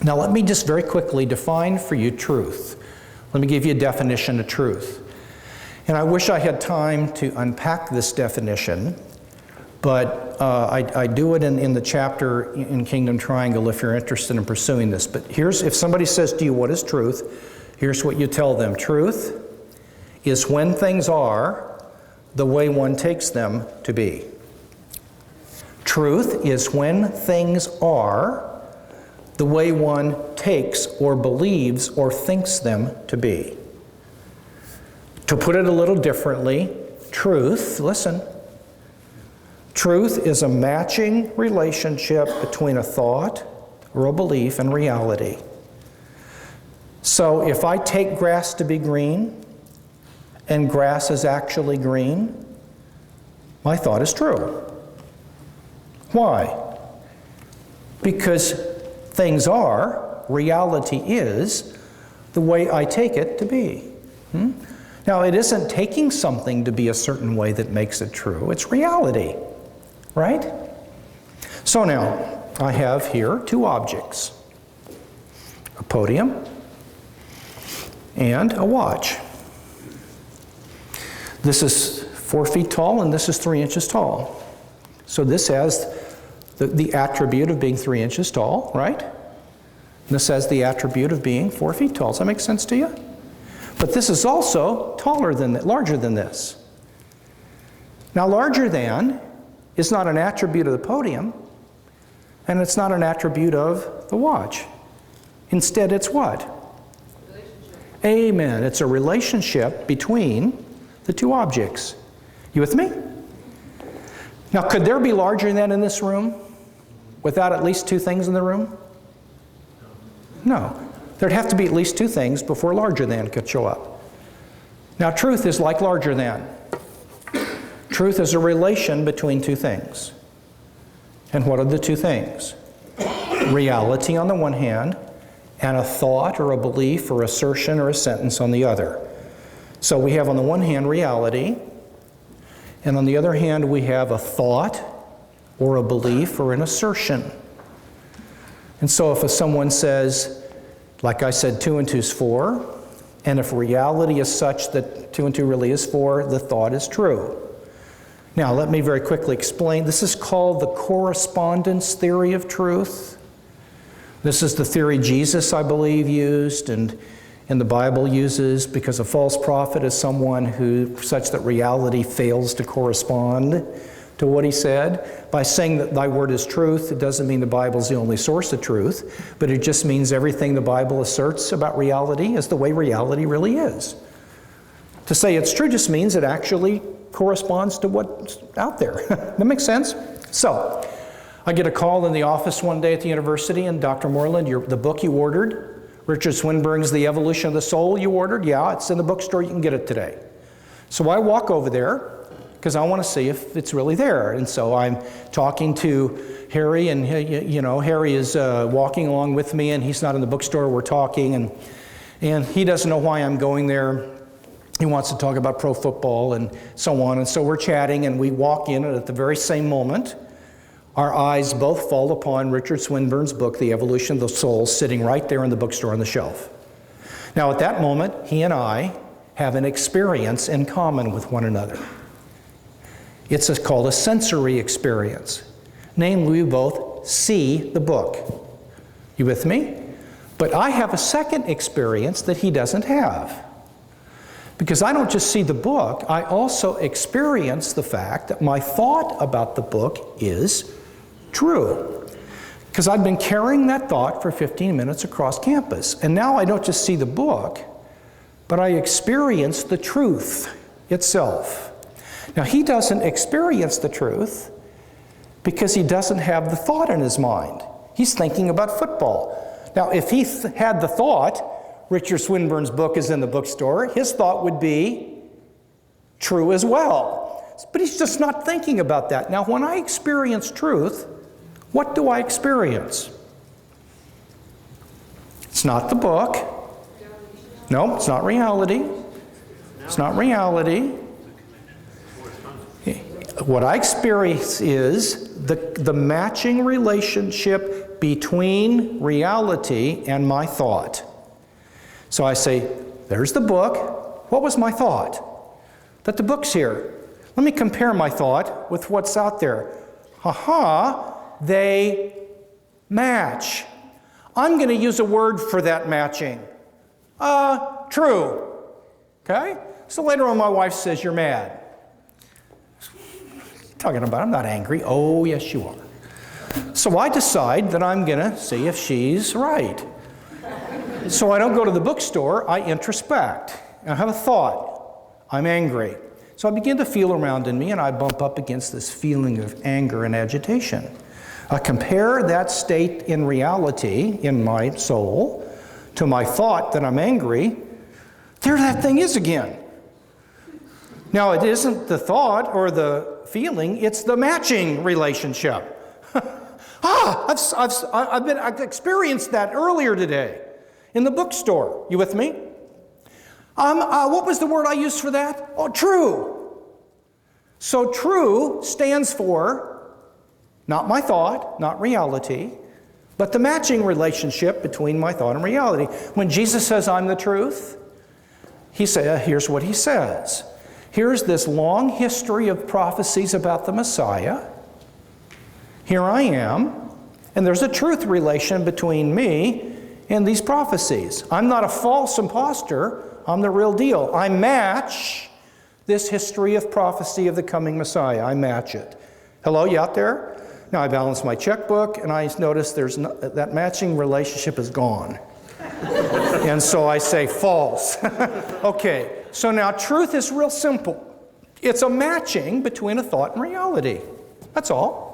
Now let me just very quickly define for you truth. Let me give you a definition of truth. And I wish I had time to unpack this definition, but I do it in the chapter in Kingdom Triangle if you're interested in pursuing this. But if somebody says to you, what is truth? Here's what you tell them. Truth is when things are the way one takes them to be. Truth is when things are the way one takes or believes or thinks them to be. To put it a little differently, truth, listen, truth is a matching relationship between a thought or a belief and reality. So if I take grass to be green, and grass is actually green, my thought is true. Why? Because things are, reality is, the way I take it to be. Now, it isn't taking something to be a certain way that makes it true. It's reality, right? So now, I have here two objects. A podium and a watch. This is 4 feet tall and this is 3 inches tall. So this has the attribute of being 3 inches tall, right? And this has the attribute of being 4 feet tall. Does that make sense to you? But this is also larger than this. Now, larger than is not an attribute of the podium, and it's not an attribute of the watch. Instead, it's what? Relationship. Amen. It's a relationship between the two objects. You with me? Now, could there be larger than in this room without at least two things in the room? No. There'd have to be at least two things before larger than could show up. Now, truth is like larger than. Truth is a relation between two things. And what are the two things? Reality on the one hand, and a thought or a belief or assertion or a sentence on the other. So we have on the one hand reality, and on the other hand we have a thought or a belief or an assertion. And so if someone says, like I said, 2 and 2 is 4, and if reality is such that 2 and 2 really is 4, the thought is true. Now let me very quickly explain. This is called the correspondence theory of truth. This is the theory Jesus, I believe, used and the Bible uses, because a false prophet is someone who, such that reality fails to correspond to what he said. By saying that thy word is truth, it doesn't mean the Bible is the only source of truth, but it just means everything the Bible asserts about reality is the way reality really is. To say it's true just means it actually corresponds to what's out there. That makes sense? So, I get a call in the office one day at the university, and Dr. Moreland, the book you ordered, Richard Swinburne's The Evolution of the Soul you ordered, yeah, it's in the bookstore, you can get it today. So I walk over there, because I want to see if it's really there. And so I'm talking to Harry, and Harry is walking along with me, and he's not in the bookstore, we're talking, and he doesn't know why I'm going there. He wants to talk about pro football and so on, and so we're chatting, and we walk in, and at the very same moment, our eyes both fall upon Richard Swinburne's book, The Evolution of the Soul, sitting right there in the bookstore on the shelf. Now at that moment, he and I have an experience in common with one another. It's called a sensory experience. Namely, we both see the book. You with me? But I have a second experience that he doesn't have. Because I don't just see the book, I also experience the fact that my thought about the book is true. Because I've been carrying that thought for 15 minutes across campus. And now I don't just see the book, but I experience the truth itself. Now, he doesn't experience the truth because he doesn't have the thought in his mind. He's thinking about football. Now, if he had the thought, Richard Swinburne's book is in the bookstore, his thought would be true as well. But he's just not thinking about that. Now, when I experience truth, what do I experience? It's not the book. No, it's not reality. It's not reality. What I experience is the matching relationship between reality and my thought. So I say, there's the book. What was my thought? That the book's here. Let me compare my thought with what's out there. They match. I'm going to use a word for that matching. True. Okay? So later on my wife says, you're mad. Talking about, I'm not angry. Oh, yes, you are. So I decide that I'm going to see if she's right. So I don't go to the bookstore, I introspect. I have a thought. I'm angry. So I begin to feel around in me, and I bump up against this feeling of anger and agitation. I compare that state in reality, in my soul, to my thought that I'm angry. There that thing is again. Now, it isn't the thought or the feeling, it's the matching relationship. I've experienced that earlier today in the bookstore. You with me? What was the word I used for that? Oh, true. So true stands for not my thought, not reality, but the matching relationship between my thought and reality. When Jesus says, I'm the truth, he says, here's what he says. Here's this long history of prophecies about the Messiah. Here I am, and there's a truth relation between me and these prophecies. I'm not a false imposter, I'm the real deal. I match this history of prophecy of the coming Messiah. I match it. Hello, you out there? Now I balance my checkbook, and I notice that matching relationship is gone. And so I say false. Okay, so now truth is real simple. It's a matching between a thought and reality. That's all.